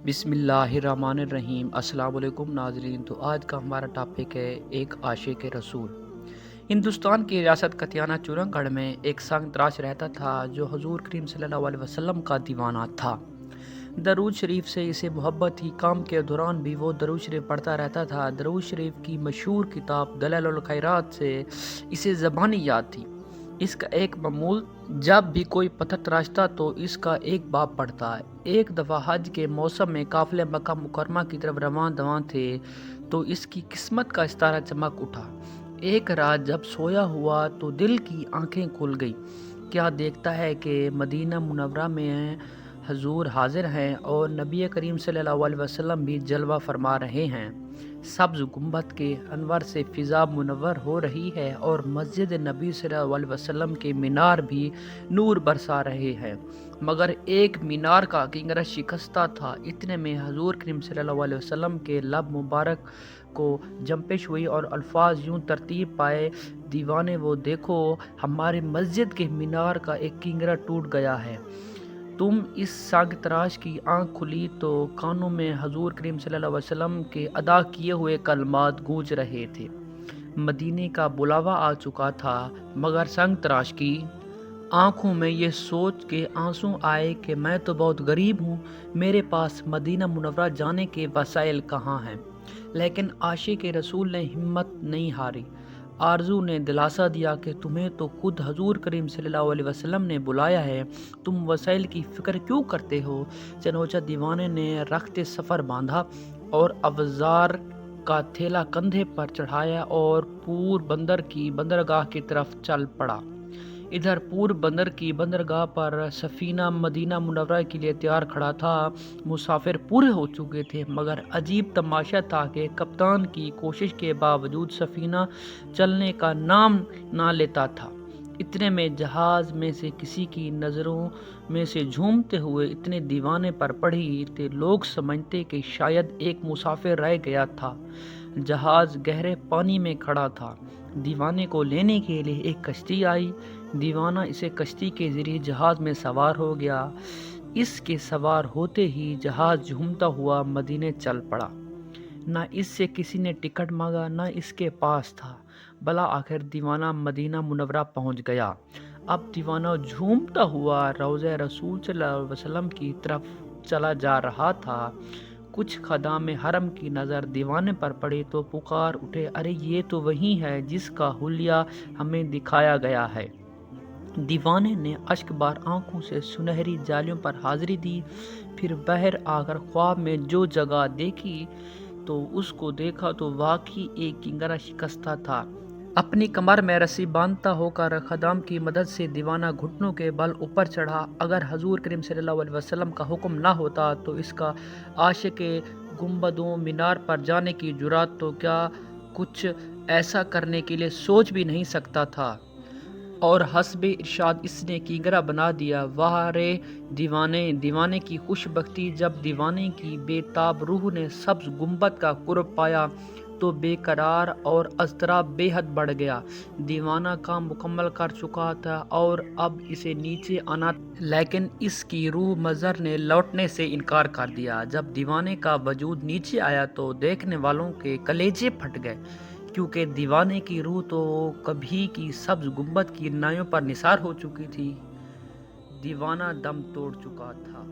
بسم اللہ الرحمن الرحیم۔ السلام علیکم ناظرین۔ تو آج کا ہمارا ٹاپک ہے ایک عاشق رسول۔ ہندوستان کی ریاست کتیانہ چورن گڑھ میں ایک سنگ تراش رہتا تھا جو حضور کریم صلی اللہ علیہ وسلم کا دیوانہ تھا۔ درود شریف سے اسے محبت تھی، کام کے دوران بھی وہ درود شریف پڑھتا رہتا تھا۔ درود شریف کی مشہور کتاب دلائل الخیرات سے اسے زبانی یاد تھی۔ اس کا ایک معمول جب بھی کوئی پتھر تراشتا تو اس کا ایک باب پڑھتا۔ ایک دفعہ حج کے موسم میں قافلے مکہ مکرمہ کی طرف رواں تھے تو اس کی قسمت کا ستارہ چمک اٹھا۔ ایک رات جب سویا ہوا تو دل کی آنکھیں کھل گئی۔ کیا دیکھتا ہے کہ مدینہ منورہ میں حضور حاضر ہیں اور نبی کریم صلی اللہ علیہ وسلم بھی جلوہ فرما رہے ہیں۔ سبز گنبد کے انور سے فضا منور ہو رہی ہے اور مسجد نبی صلی اللہ علیہ وسلم کے مینار بھی نور برسا رہے ہیں، مگر ایک مینار کا کنگرہ شکستہ تھا۔ اتنے میں حضور کریم صلی اللہ علیہ وسلم کے لب مبارک کو جنبش ہوئی اور الفاظ یوں ترتیب پائے: دیوانے وہ دیکھو، ہماری مسجد کے مینار کا ایک کنگرہ ٹوٹ گیا ہے۔ تم اس سنگ تراش کی آنکھ کھلی تو کانوں میں حضور کریم صلی اللہ علیہ وسلم کے ادا کیے ہوئے کلمات گونج رہے تھے۔ مدینے کا بلاوا آ چکا تھا، مگر سنگ تراش کی آنکھوں میں یہ سوچ کے آنسو آئے کہ میں تو بہت غریب ہوں، میرے پاس مدینہ منورہ جانے کے وسائل کہاں ہیں۔ لیکن عاشق رسول نے ہمت نہیں ہاری۔ آرزو نے دلاسا دیا کہ تمہیں تو خود حضور کریم صلی اللہ علیہ وسلم نے بلایا ہے، تم وسائل کی فکر کیوں کرتے ہو؟ چنانچہ دیوانے نے رخت سفر باندھا اور اوزار کا تھیلا کندھے پر چڑھایا اور پور بندر کی بندرگاہ کی طرف چل پڑا۔ ادھر پور بندر کی بندرگاہ پر سفینہ مدینہ منورہ کے لیے تیار کھڑا تھا۔ مسافر پورے ہو چکے تھے، مگر عجیب تماشا تھا کہ کپتان کی کوشش کے باوجود سفینہ چلنے کا نام نہ لیتا تھا۔ اتنے میں جہاز میں سے کسی کی نظروں میں سے جھومتے ہوئے اتنے دیوانے پر پڑی کہ لوگ سمجھتے کہ شاید ایک مسافر رہ گیا تھا۔ جہاز گہرے پانی میں کھڑا تھا۔ دیوانے کو لینے کے لیے ایک کشتی آئی۔ دیوانہ اسے کشتی کے ذریعے جہاز میں سوار ہو گیا۔ اس کے سوار ہوتے ہی جہاز جھومتا ہوا مدینے چل پڑا۔ نہ اس سے کسی نے ٹکٹ مانگا، نہ اس کے پاس تھا۔ بالآخر دیوانہ مدینہ منورہ پہنچ گیا۔ اب دیوانہ جھومتا ہوا روضہ رسول صلی اللہ علیہ وسلم کی طرف چلا جا رہا تھا۔ کچھ خدام حرم کی نظر دیوانے پر پڑی تو پکار اٹھے: ارے یہ تو وہی ہے جس کا حلیہ ہمیں دکھایا گیا ہے۔ دیوانے نے اشک بار آنکھوں سے سنہری جالیوں پر حاضری دی، پھر باہر آ کر خواب میں جو جگہ دیکھی تو اس کو دیکھا تو واقعی ایک کنگرہ شکستہ تھا۔ اپنی کمر میں رسی باندھتا ہو کر خدام کی مدد سے دیوانہ گھٹنوں کے بل اوپر چڑھا۔ اگر حضور کریم صلی اللہ علیہ وسلم کا حکم نہ ہوتا تو اس کا عاشق گنبدوں مینار پر جانے کی جرات تو کیا کچھ ایسا کرنے کے لیے سوچ بھی نہیں سکتا تھا، اور حسب ارشاد اس نے کنگرہ بنا دیا۔ واہ رے دیوانے کی خوش بختی! جب دیوانے کی بے تاب روح نے سبز گنبد کا قرب پایا تو بے قرار اور اضطراب بے حد بڑھ گیا۔ دیوانہ کام مکمل کر چکا تھا اور اب اسے نیچے آنا تھا، لیکن اس کی روح مظہر نے لوٹنے سے انکار کر دیا۔ جب دیوانے کا وجود نیچے آیا تو دیکھنے والوں کے کلیجے پھٹ گئے، کیونکہ دیوانے کی روح تو کبھی کی سبز گنبد کی نائیوں پر نثار ہو چکی تھی۔ دیوانہ دم توڑ چکا تھا۔